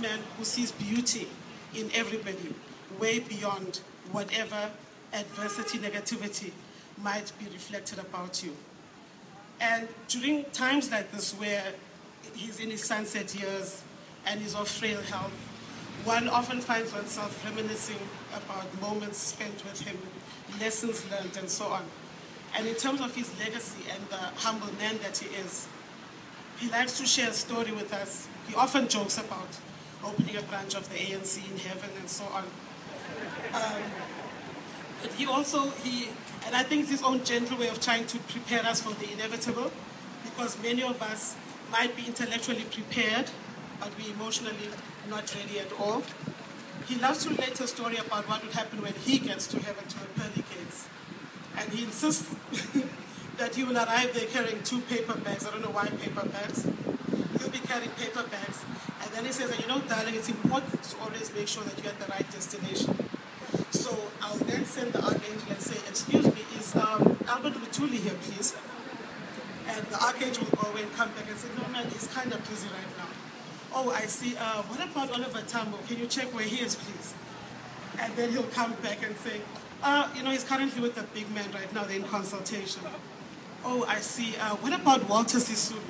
man who sees beauty in everybody, way beyond whatever adversity, negativity might be reflected about you. And during times like this where he's in his sunset years and he's of frail health, one often finds oneself reminiscing about moments spent with him, lessons learned, and so on. And in terms of his legacy and the humble man that he is, he likes to share a story with us. He often jokes about opening a branch of the ANC in heaven and so on. But and I think it's his own gentle way of trying to prepare us for the inevitable, because many of us might be intellectually prepared, but we emotionally not ready at all. He loves to relate a story about what would happen when he gets to heaven, to the pearly gates. And he insists that he will arrive there carrying 2 paper bags. I don't know why paper bags. He'll be carrying paper bags. And then he says, you know, darling, it's important to always make sure that you're at the right destination. So I'll then send the archangel and say, excuse me, is Albert Lutuli here, please? And the archangel will go away and come back and say, no, man, he's kind of busy right now. Oh, I see. What about Oliver Tambo? Can you check where he is, please? And then he'll come back and say, you know, he's currently with the big man right now. They're in consultation. Oh, I see. What about Walter Sisulu?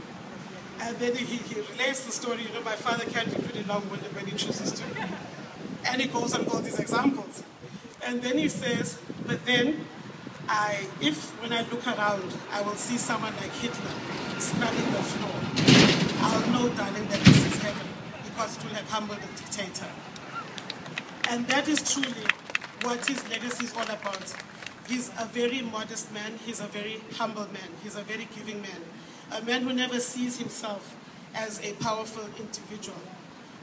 And then he relates the story. You know, my father can be pretty long-winded when he chooses to. And he goes on all these examples. And then he says, but then, when I look around, I will see someone like Hitler scrubbing the floor. I'll know, darling, that this is heaven, because it will have humbled the dictator. And that is truly what his legacy is all about. He's a very modest man. He's a very humble man. He's a very giving man. A man who never sees himself as a powerful individual.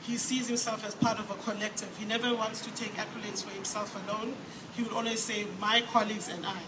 He sees himself as part of a collective. He never wants to take accolades for himself alone. He would always say, my colleagues and I.